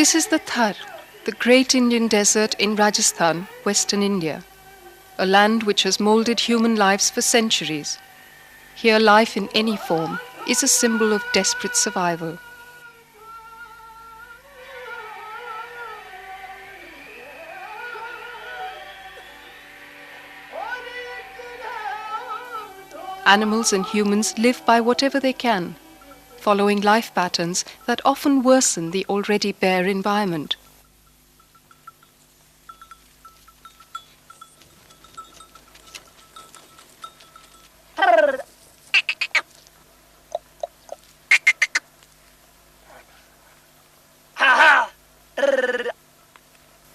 This is the Thar, the great Indian desert in Rajasthan, western India, a land which has moulded human lives for centuries. Here life in any form is a symbol of desperate survival. Animals and humans live by whatever they can, following life patterns that often worsen the already bare environment.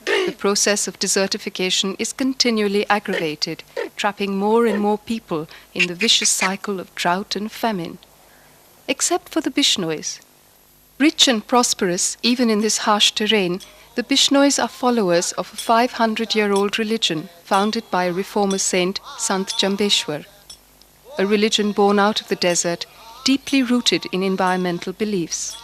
The process of desertification is continually aggravated, trapping more and more people in the vicious cycle of drought and famine. Except for the Bishnois. Rich and prosperous, even in this harsh terrain, the Bishnois are followers of a 500-year-old religion founded by a reformer saint, Sant Jambeshwar, a religion born out of the desert, deeply rooted in environmental beliefs.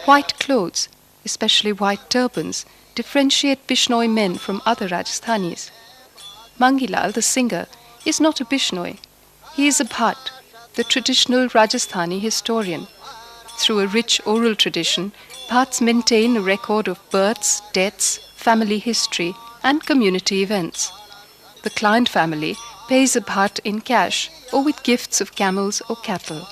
White clothes, especially white turbans, differentiate Bishnoi men from other Rajasthanis. Mangilal, the singer, is not a Bishnoi. He is a Bhat, the traditional Rajasthani historian. Through a rich oral tradition, Bhats maintain a record of births, deaths, family history, and community events. The client family pays a Bhat in cash or with gifts of camels or cattle.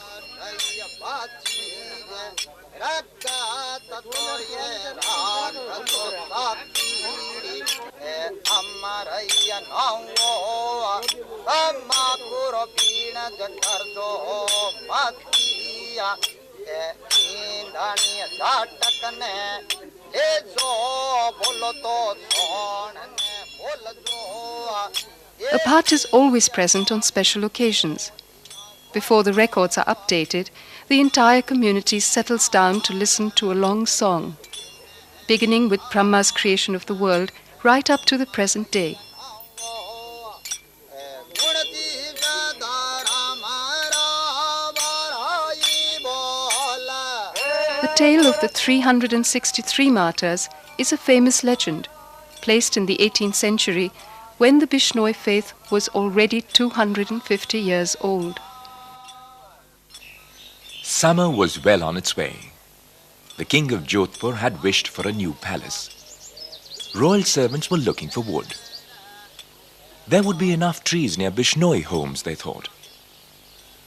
A Bhat is always present on special occasions. Before the records are updated, the entire community settles down to listen to a long song, beginning with Brahma's creation of the world right up to the present day. The tale of the 363 martyrs is a famous legend, placed in the 18th century when the Bishnoi faith was already 250 years old. Summer was well on its way. The king of Jodhpur had wished for a new palace. Royal servants were looking for wood. There would be enough trees near Bishnoi homes, they thought.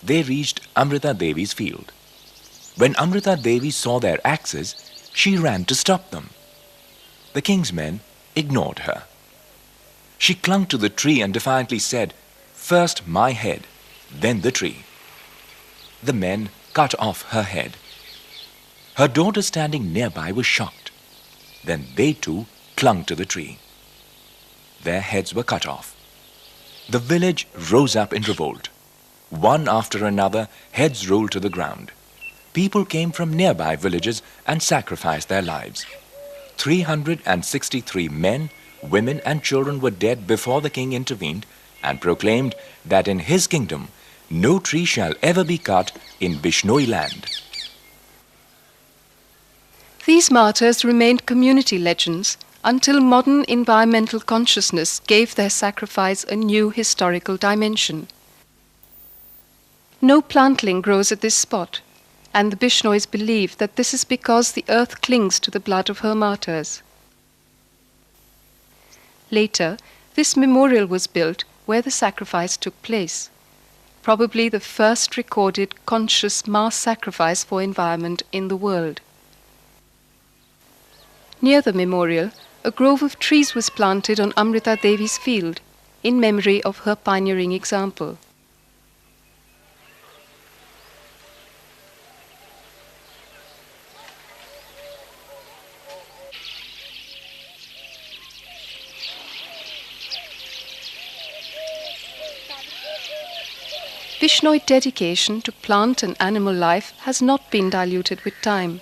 They reached Amrita Devi's field. When Amrita Devi saw their axes, she ran to stop them. The king's men ignored her. She clung to the tree and defiantly said, "First my head, then the tree." The men cut off her head. Her daughter standing nearby was shocked. Then they too clung to the tree. Their heads were cut off. The village rose up in revolt. One after another, heads rolled to the ground. People came from nearby villages and sacrificed their lives. 363 men, women and children were dead before the king intervened and proclaimed that in his kingdom no tree shall ever be cut in Bishnoi land. These martyrs remained community legends until modern environmental consciousness gave their sacrifice a new historical dimension. No plantling grows at this spot, and the Bishnois believe that this is because the earth clings to the blood of her martyrs. Later, this memorial was built where the sacrifice took place, probably the first recorded conscious mass sacrifice for environment in the world. Near the memorial, a grove of trees was planted on Amrita Devi's field in memory of her pioneering example. Bishnoi dedication to plant and animal life has not been diluted with time.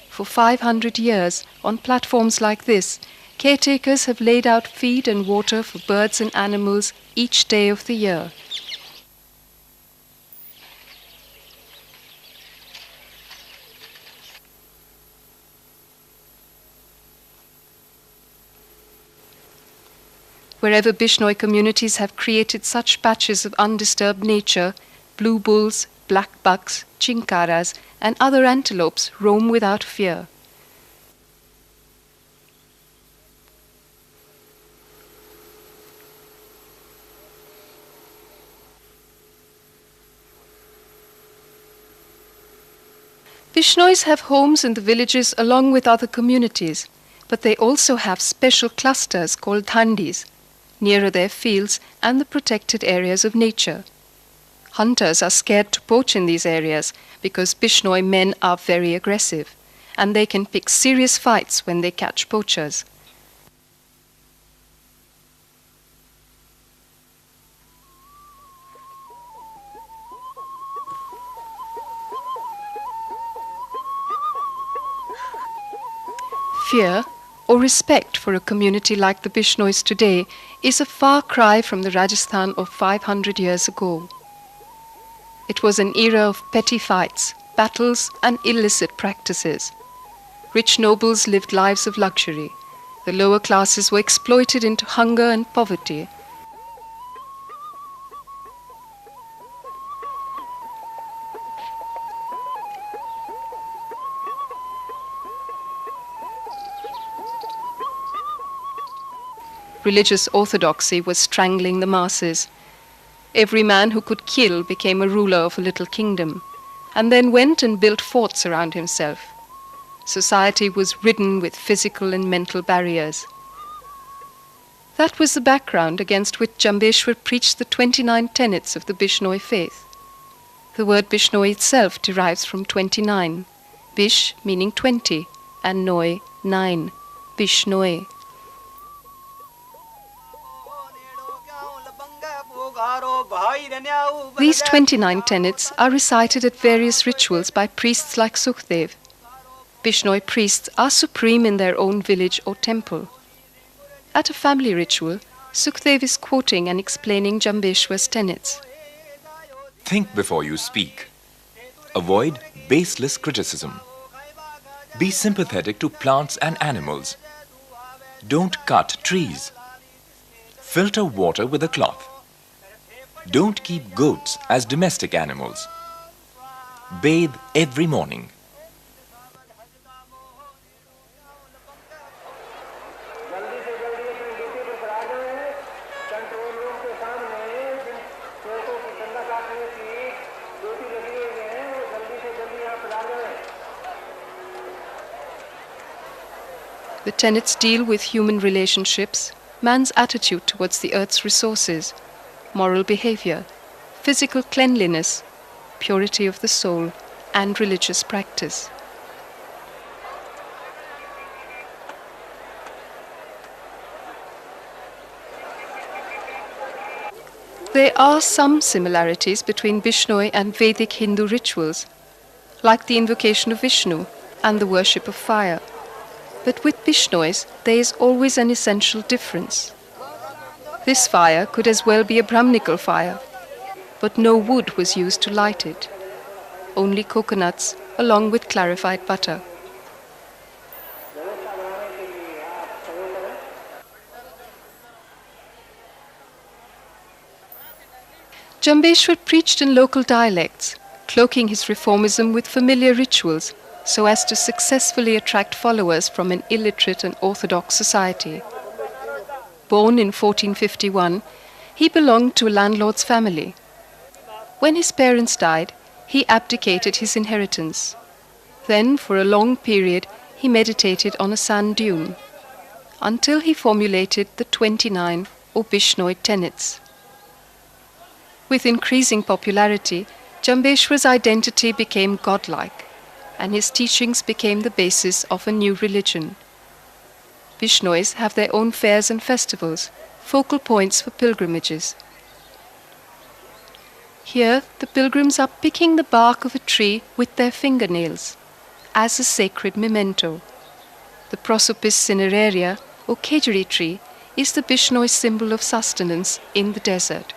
For 500 years, on platforms like this, caretakers have laid out feed and water for birds and animals each day of the year. Wherever Bishnoi communities have created such patches of undisturbed nature, blue bulls, black bucks, chinkaras, and other antelopes roam without fear. Bishnois have homes in the villages along with other communities, but they also have special clusters called thandis, nearer their fields and the protected areas of nature. Hunters are scared to poach in these areas because Bishnoi men are very aggressive, and they can pick serious fights when they catch poachers. Fear or respect for a community like the Bishnois today is a far cry from the Rajasthan of 500 years ago. It was an era of petty fights, battles, and illicit practices. Rich nobles lived lives of luxury. The lower classes were exploited into hunger and poverty. Religious orthodoxy was strangling the masses. Every man who could kill became a ruler of a little kingdom, and then went and built forts around himself. Society was ridden with physical and mental barriers. That was the background against which Jambeshwar preached the 29 tenets of the Bishnoi faith. The word Bishnoi itself derives from 29, Bish meaning 20, and Noi 9, Bishnoi. These 29 tenets are recited at various rituals by priests like Sukhdev. Bishnoi priests are supreme in their own village or temple. At a family ritual, Sukhdev is quoting and explaining Jambeshwar's tenets. Think before you speak. Avoid baseless criticism. Be sympathetic to plants and animals. Don't cut trees. Filter water with a cloth. Don't keep goats as domestic animals. Bathe every morning. The tenets deal with human relationships, man's attitude towards the earth's resources, moral behavior, physical cleanliness, purity of the soul, and religious practice. There are some similarities between Bishnoi and Vedic Hindu rituals, like the invocation of Vishnu and the worship of fire. But with Bishnois, there is always an essential difference. This fire could as well be a Brahminical fire, but no wood was used to light it, only coconuts along with clarified butter. Jambeshwar preached in local dialects, cloaking his reformism with familiar rituals so as to successfully attract followers from an illiterate and orthodox society. Born in 1451, he belonged to a landlord's family. When his parents died, he abdicated his inheritance. Then, for a long period, he meditated on a sand dune, until he formulated the 29 or Bishnoi tenets. With increasing popularity, Jambeshwar's identity became godlike, and his teachings became the basis of a new religion. Bishnois have their own fairs and festivals, focal points for pilgrimages. Here, the pilgrims are picking the bark of a tree with their fingernails as a sacred memento. The Prosopis cineraria, or Khejuri tree, is the Bishnoi symbol of sustenance in the desert.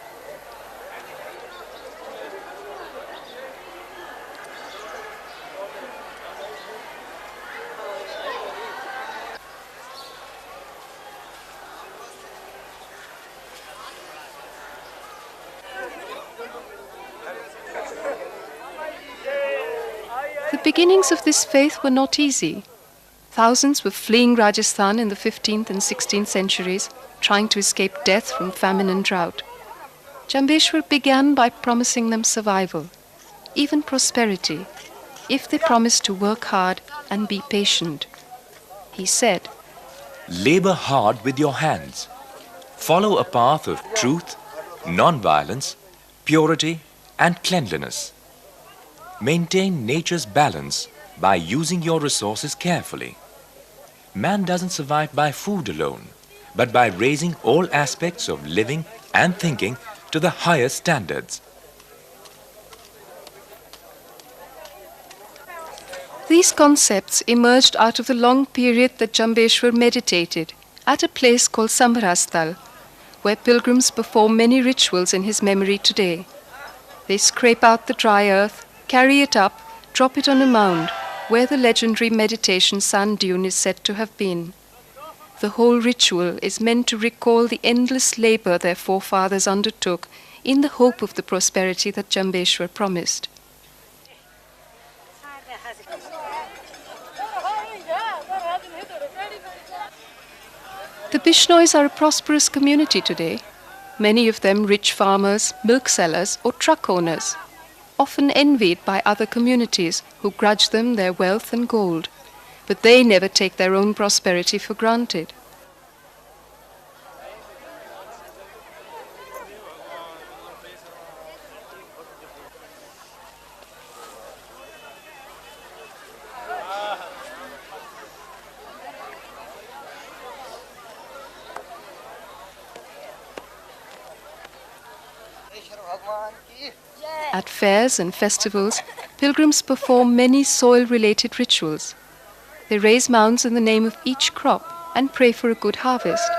The beginnings of this faith were not easy. Thousands were fleeing Rajasthan in the 15th and 16th centuries, trying to escape death from famine and drought. Jambeshwar began by promising them survival, even prosperity, if they promised to work hard and be patient. He said, Labor hard with your hands. Follow a path of truth, non-violence, purity and cleanliness. Maintain nature's balance by using your resources carefully. Man doesn't survive by food alone, but by raising all aspects of living and thinking to the highest standards. These concepts emerged out of the long period that Jambeshwar meditated at a place called Sambarastal, where pilgrims perform many rituals in his memory today. They scrape out the dry earth, carry it up, drop it on a mound, where the legendary meditation sand dune is said to have been. The whole ritual is meant to recall the endless labor their forefathers undertook in the hope of the prosperity that Jambeshwar promised. The Bishnois are a prosperous community today, many of them rich farmers, milk sellers or truck owners, often envied by other communities who grudge them their wealth and gold, but they never take their own prosperity for granted. At fairs and festivals, pilgrims perform many soil-related rituals. They raise mounds in the name of each crop and pray for a good harvest.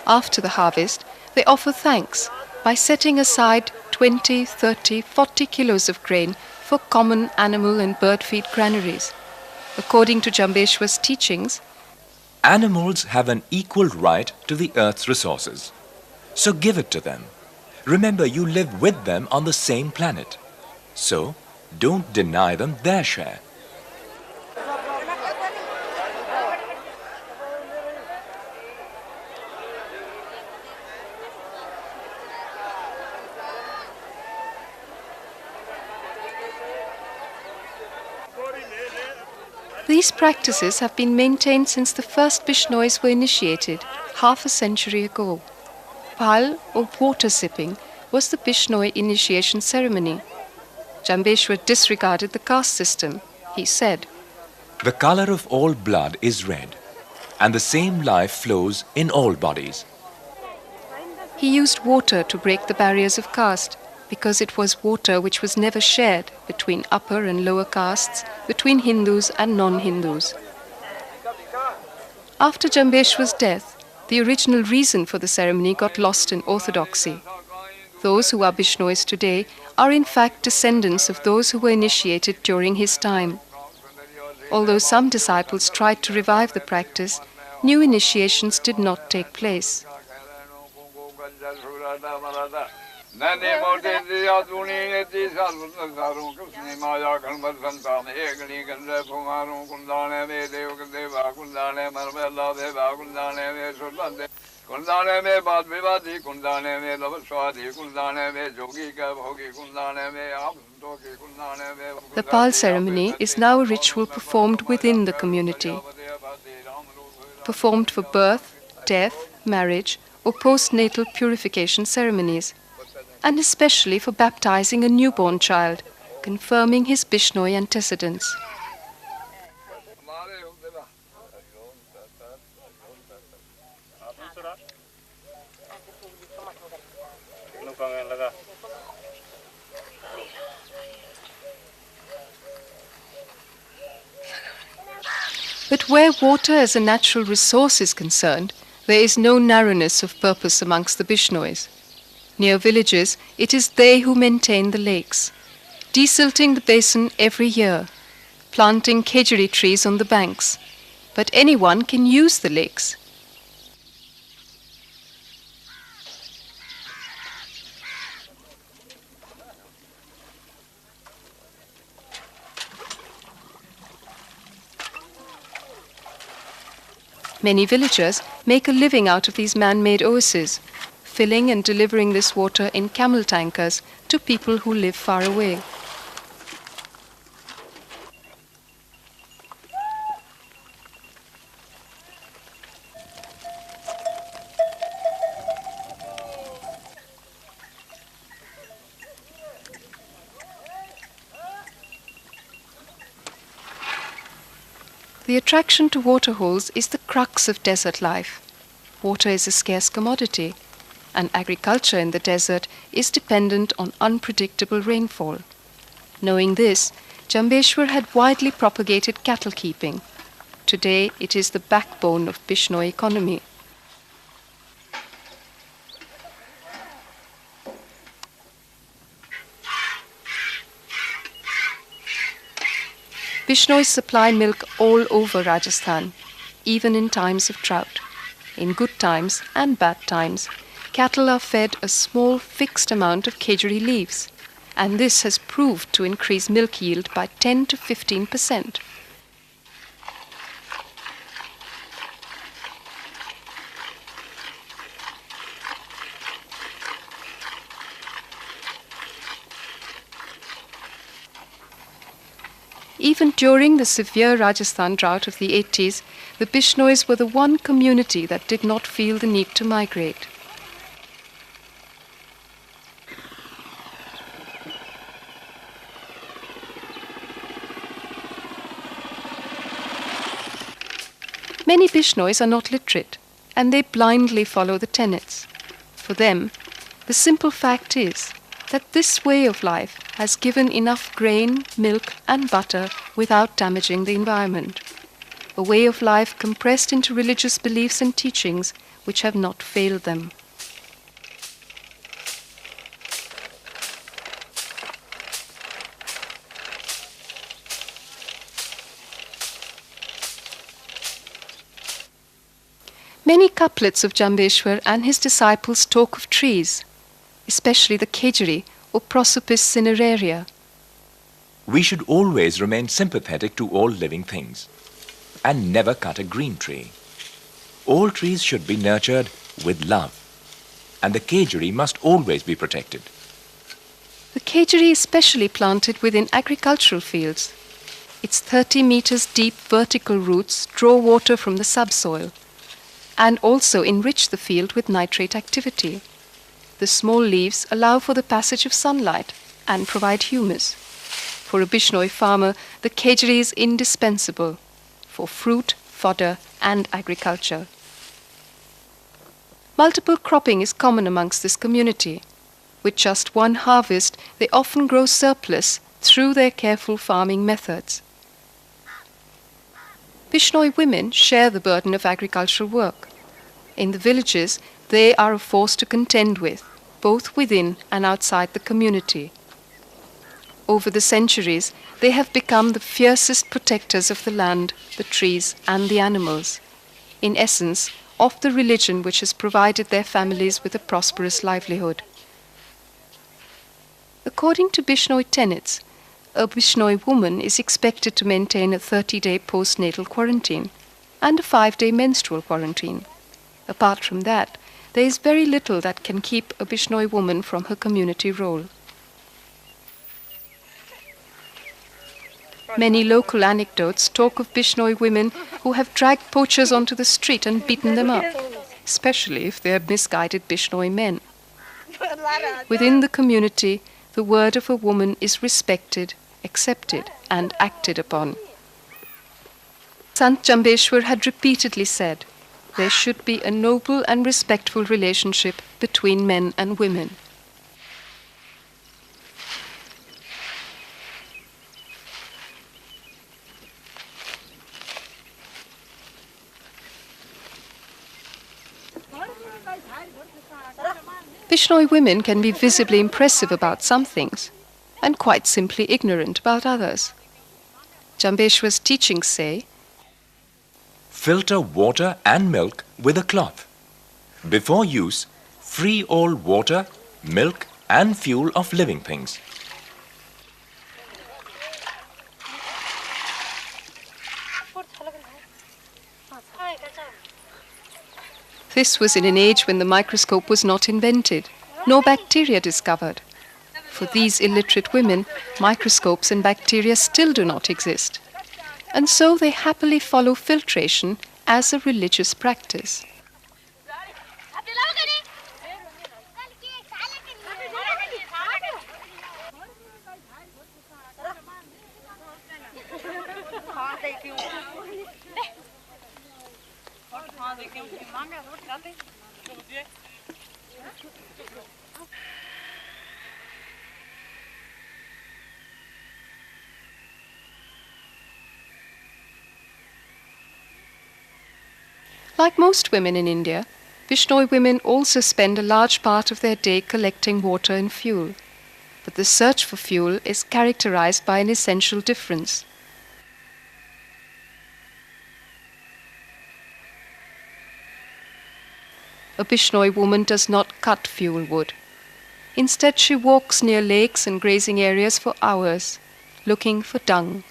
After the harvest, they offer thanks by setting aside 20, 30, 40 kilos of grain for common animal and bird feed granaries. According to Jambeshwar's teachings, animals have an equal right to the earth's resources. So give it to them. Remember, you live with them on the same planet. So don't deny them their share. These practices have been maintained since the first Bishnois were initiated, half a century ago. Pal, or water sipping, was the Bishnoi initiation ceremony. Jambeshwar disregarded the caste system. He said, The color of all blood is red, and the same life flows in all bodies. He used water to break the barriers of caste, because it was water which was never shared between upper and lower castes, between Hindus and non-Hindus. After Jambeshwar's death, the original reason for the ceremony got lost in orthodoxy. Those who are Bishnois today are in fact descendants of those who were initiated during his time. Although some disciples tried to revive the practice, new initiations did not take place. The Pal ceremony is now a ritual performed within the community. Performed for birth, death, marriage, or postnatal purification ceremonies. and especially for baptizing a newborn child, confirming his Bishnoi antecedents. But where water as a natural resource is concerned, there is no narrowness of purpose amongst the Bishnois. Near villages, it is they who maintain the lakes, desilting the basin every year, planting khejuri trees on the banks. But anyone can use the lakes. Many villagers make a living out of these man-made oases, filling and delivering this water in camel tankers to people who live far away. The attraction to waterholes is the crux of desert life. Water is a scarce commodity, and agriculture in the desert is dependent on unpredictable rainfall. Knowing this, Jambeshwar had widely propagated cattle keeping. Today, it is the backbone of Bishnoi economy. Bishnois supply milk all over Rajasthan, even in times of drought. In good times and bad times, cattle are fed a small fixed amount of khejuri leaves, and this has proved to increase milk yield by 10 to 15%. Even during the severe Rajasthan drought of the 80s, the Bishnois were the one community that did not feel the need to migrate. Many Bishnois are not literate, and they blindly follow the tenets. For them, the simple fact is that this way of life has given enough grain, milk and butter without damaging the environment. A way of life compressed into religious beliefs and teachings which have not failed them. Many couplets of Jambeshwar and his disciples talk of trees, especially the khejuri or Prosopis cineraria. We should always remain sympathetic to all living things and never cut a green tree. All trees should be nurtured with love, and the khejuri must always be protected. The khejuri is specially planted within agricultural fields. Its 30 meters deep vertical roots draw water from the subsoil and also enrich the field with nitrate activity. The small leaves allow for the passage of sunlight and provide humus. For a Bishnoi farmer, the khejuri is indispensable for fruit, fodder and agriculture. Multiple cropping is common amongst this community. With just one harvest, they often grow surplus through their careful farming methods. Bishnoi women share the burden of agricultural work. In the villages, they are a force to contend with, both within and outside the community. Over the centuries, they have become the fiercest protectors of the land, the trees and the animals. In essence, of the religion which has provided their families with a prosperous livelihood. According to Bishnoi tenets, a Bishnoi woman is expected to maintain a 30-day postnatal quarantine and a 5-day menstrual quarantine. Apart from that, there is very little that can keep a Bishnoi woman from her community role. Many local anecdotes talk of Bishnoi women who have dragged poachers onto the street and beaten them up, especially if they are misguided Bishnoi men. Within the community, the word of a woman is respected, accepted, and acted upon. Sant Jambeshwar had repeatedly said, there should be a noble and respectful relationship between men and women. Bishnoi women can be visibly impressive about some things and quite simply ignorant about others. Jambeshwar's teachings say, filter water and milk with a cloth. Before use, free all water, milk and fuel of living things. This was in an age when the microscope was not invented, nor bacteria discovered. For these illiterate women, microscopes and bacteria still do not exist. And so they happily follow filtration as a religious practice. Like most women in India, Bishnoi women also spend a large part of their day collecting water and fuel. But the search for fuel is characterized by an essential difference. A Bishnoi woman does not cut fuel wood. Instead, she walks near lakes and grazing areas for hours, looking for dung.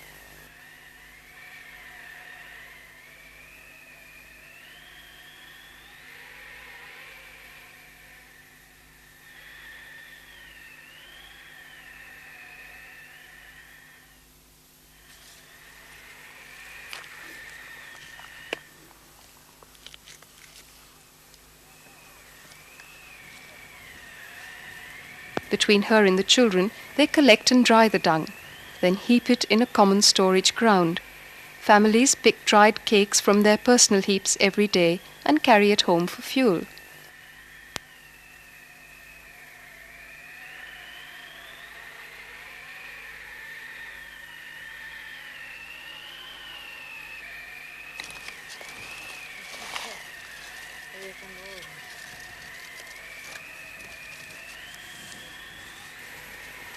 Between her and the children, they collect and dry the dung, then heap it in a common storage ground. Families pick dried cakes from their personal heaps every day and carry it home for fuel.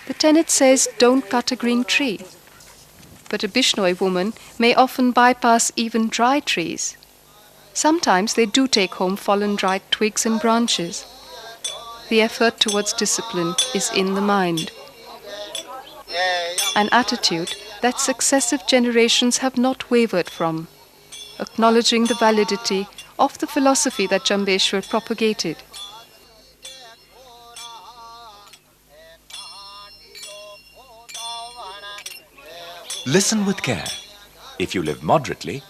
The tenet says, don't cut a green tree. But a Bishnoi woman may often bypass even dry trees. Sometimes they do take home fallen dried twigs and branches. The effort towards discipline is in the mind. An attitude that successive generations have not wavered from, acknowledging the validity of the philosophy that Jambeshwar propagated. Listen with care. If you live moderately,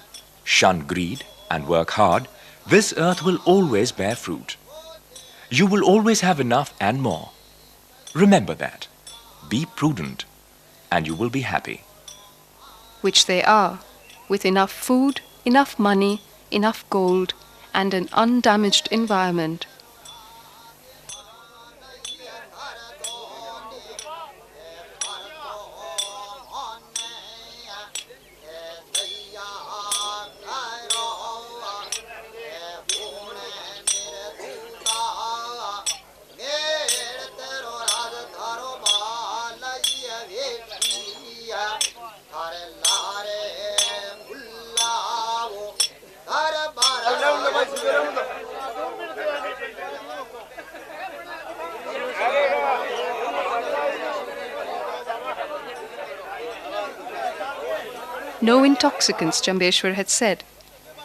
shun greed and work hard, this earth will always bear fruit. You will always have enough and more. Remember that. Be prudent and you will be happy. Which they are, with enough food, enough money, enough gold, and an undamaged environment. No intoxicants, Jambeshwar had said,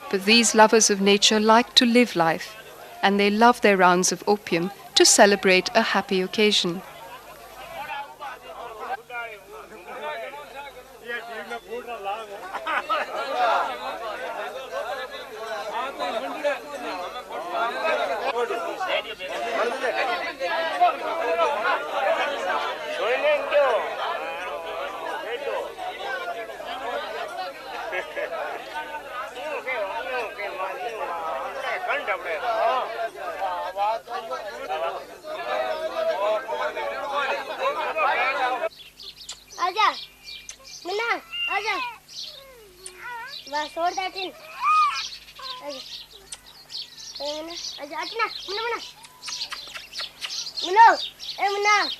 but these lovers of nature like to live life, and they love their rounds of opium to celebrate a happy occasion. sword that in. Atina, Muna. Muna, Muna.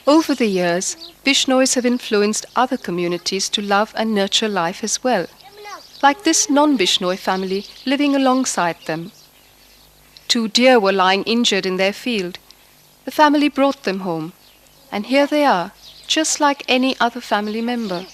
Over the years, Bishnois have influenced other communities to love and nurture life as well, like this non-Bishnoi family living alongside them. 2 deer were lying injured in their field. The family brought them home, and here they are, just like any other family member.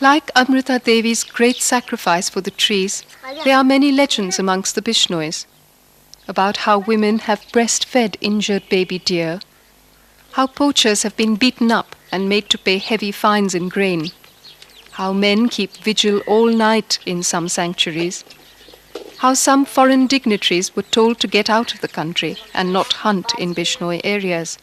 Like Amrita Devi's great sacrifice for the trees, there are many legends amongst the Bishnois about how women have breastfed injured baby deer, how poachers have been beaten up and made to pay heavy fines in grain, how men keep vigil all night in some sanctuaries, how some foreign dignitaries were told to get out of the country and not hunt in Bishnoi areas.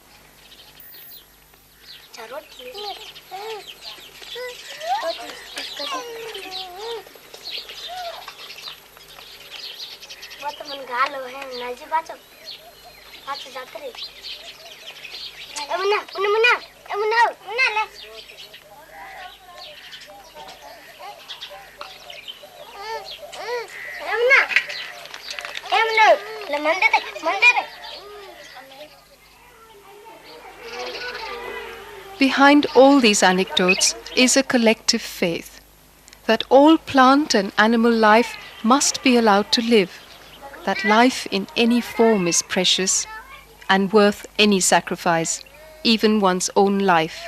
Behind all these anecdotes is a collective faith that all plant and animal life must be allowed to live, that life in any form is precious and worth any sacrifice, even one's own life.